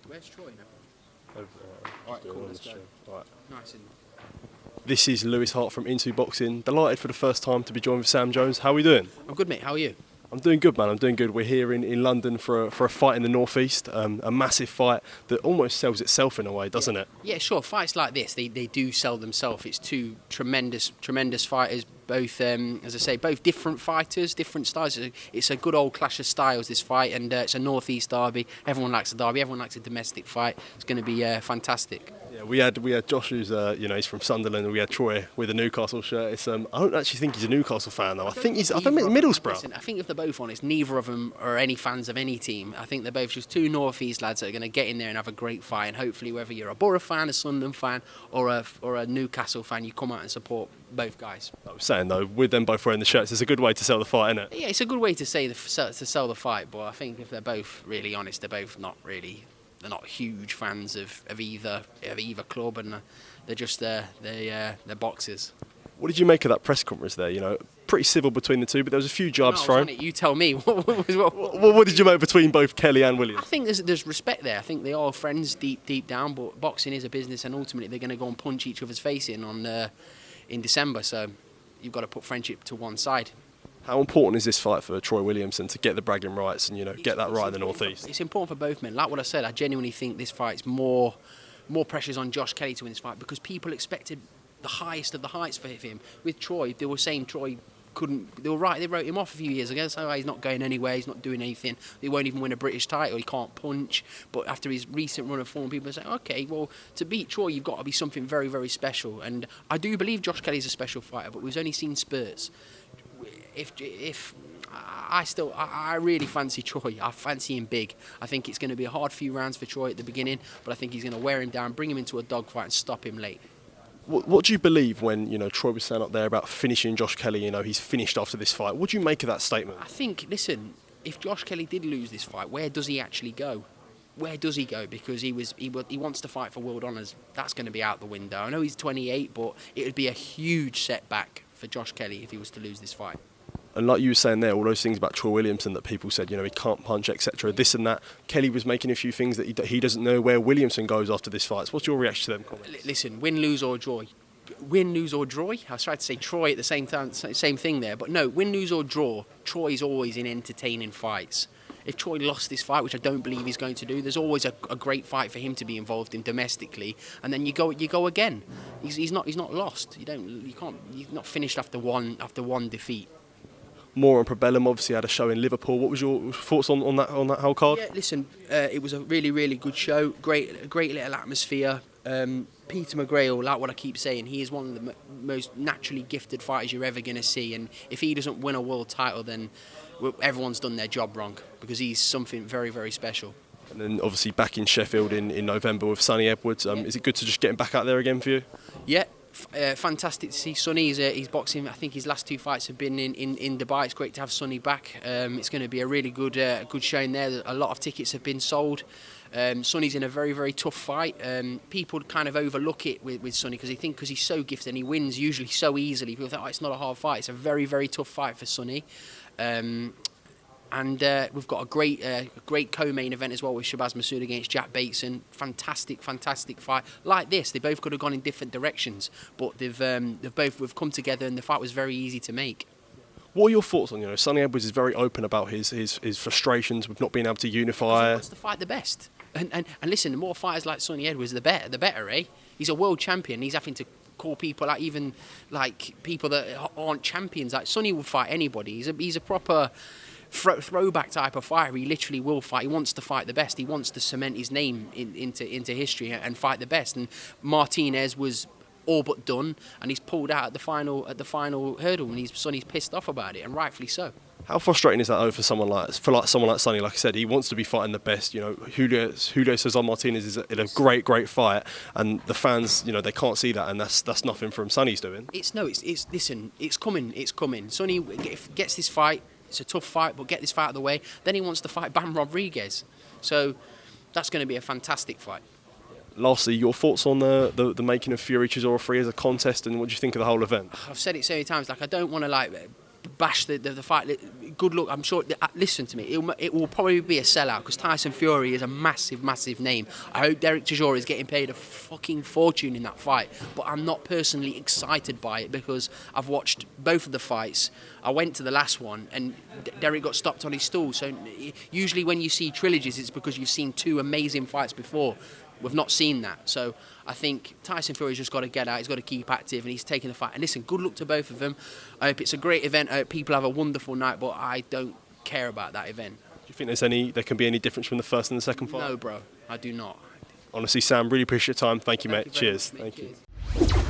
Where's Troy now? Alright, cool, let's go. Right. Nice. This is Lewis Hart from Into Boxing. Delighted for the first time to be joined with Sam Jones. How are we doing? I'm good, mate. How are you? I'm doing good, man. I'm doing good. We're here in London for a fight in the Northeast, a massive fight that almost sells itself in a way, doesn't it? Yeah, sure. Fights like this, they do sell themselves. It's two tremendous fighters, both, as I say, both different fighters, different styles. It's a good old clash of styles, this fight, and it's a Northeast derby. Everyone likes a derby. Everyone likes a domestic fight. It's going to be fantastic. Yeah, we had Josh, who's he's from Sunderland, and we had Troy with a Newcastle shirt. It's I don't actually think he's a Newcastle fan though. I think Middlesbrough. Listen, I think if they're both honest, neither of them are any fans of any team. I think they're both just two Northeast lads that are going to get in there and have a great fight. And hopefully, whether you're a Borough fan, a Sunderland fan, or a Newcastle fan, you come out and support both guys. I was saying though, with them both wearing the shirts, it's a good way to sell the fight, isn't it? Yeah, it's a good way to sell the fight. But I think if they're both really honest, they're both not really. They're not huge fans of either club, and they're just they're boxers. What did you make of that press conference there? You know, pretty civil between the two, but there was a few jabs thrown. You tell me. What did you make between both Kelly and Williams? I think there's respect there. I think they are friends deep down, but boxing is a business, and ultimately they're going to go and punch each other's face in December. So you've got to put friendship to one side. How important is this fight for Troy Williamson to get the bragging rights and get that right in the Northeast? It's important for both men. Like what I said, I genuinely think this fight's more pressures on Josh Kelly to win this fight because people expected the highest of the heights for him. With Troy, they were saying Troy couldn't. They were right. They wrote him off a few years ago. So he's not going anywhere. He's not doing anything. He won't even win a British title. He can't punch. But after his recent run of form, people are saying, okay, well, to beat Troy, you've got to be something very, very special. And I do believe Josh Kelly's a special fighter, but we've only seen spurts. If I really fancy Troy. I fancy him big. I think it's going to be a hard few rounds for Troy at the beginning, but I think he's going to wear him down, bring him into a dogfight, and stop him late. What do you believe when Troy was saying up there about finishing Josh Kelly? He's finished after this fight. What do you make of that statement? I think, listen, if Josh Kelly did lose this fight, where does he actually go? Where does he go? Because he wants to fight for world honours. That's going to be out the window. I know he's 28, but it would be a huge setback for Josh Kelly if he was to lose this fight. And like you were saying there, all those things about Troy Williamson that people said, he can't punch, etc. This and that. Kelly was making a few things that he doesn't know where Williamson goes after this fight. So what's your reaction to them comments? Listen, win, lose or draw. Win, lose or draw. I was trying to say Troy at the same time, same thing there. But no, win, lose or draw. Troy's always in entertaining fights. If Troy lost this fight, which I don't believe he's going to do, there's always a great fight for him to be involved in domestically, and then you go again. He's not lost. He's not finished after one defeat. More on Probellum, obviously had a show in Liverpool. What was your thoughts on that whole card? Yeah, listen, it was a really, really good show. Great little atmosphere. Peter McGrail, like what I keep saying, he is one of the most naturally gifted fighters you're ever going to see. And if he doesn't win a world title, then everyone's done their job wrong because he's something very, very special. And then obviously back in Sheffield in November with Sonny Edwards. Is it good to just get him back out there again for you? Yeah. Fantastic to see Sonny. He's boxing. I think his last two fights have been in Dubai. It's great to have Sonny back. It's going to be a really good showing there. A lot of tickets have been sold. Sonny's in a very, very tough fight. People kind of overlook it with Sonny because he's so gifted and he wins usually so easily. People think, it's not a hard fight. It's a very, very tough fight for Sonny. And we've got a great co-main event as well with Shabazz Massoud against Jack Bateson. Fantastic fight. Like this, they both could have gone in different directions, but they've both come together, and the fight was very easy to make. What are your thoughts on Sonny Edwards is very open about his frustrations with not being able to unify. He wants to fight the best, and listen, the more fighters like Sonny Edwards, the better, eh? He's a world champion. He's having to call people out, even like people that aren't champions. Like Sonny would fight anybody. He's a proper throwback type of fighter. He literally will fight. He wants to fight the best. He wants to cement his name into history and fight the best. And Martinez was all but done, and he's pulled out at the final hurdle, and Sonny's pissed off about it, and rightfully so. How frustrating is that though for someone like Sonny? Like I said, he wants to be fighting the best. Julio Cesar Martinez is in a great fight, and the fans, they can't see that, and that's nothing from Sonny's doing. Listen, it's coming. Sonny gets this fight. It's a tough fight, but get this fight out of the way. Then he wants to fight Bam Rodriguez. So that's going to be a fantastic fight. Lastly, your thoughts on the making of Fury Chisora 3 as a contest, and what do you think of the whole event? I've said it so many times. I don't want to bash the fight. Good luck. I'm sure. Listen to me. It will probably be a sellout because Tyson Fury is a massive, massive name. I hope Derek Chisora is getting paid a fucking fortune in that fight. But I'm not personally excited by it because I've watched both of the fights. I went to the last one and Derek got stopped on his stool. So usually when you see trilogies, it's because you've seen two amazing fights before. We've not seen that. So I think Tyson Fury's just got to get out. He's got to keep active, and he's taking the fight. And listen, good luck to both of them. I hope it's a great event. I hope people have a wonderful night, but I don't care about that event. Do you think there can be any difference from the first and the second fight? No, bro. I do not. Honestly, Sam, really appreciate your time. Thank you, mate. Cheers. Thank you. Thank you.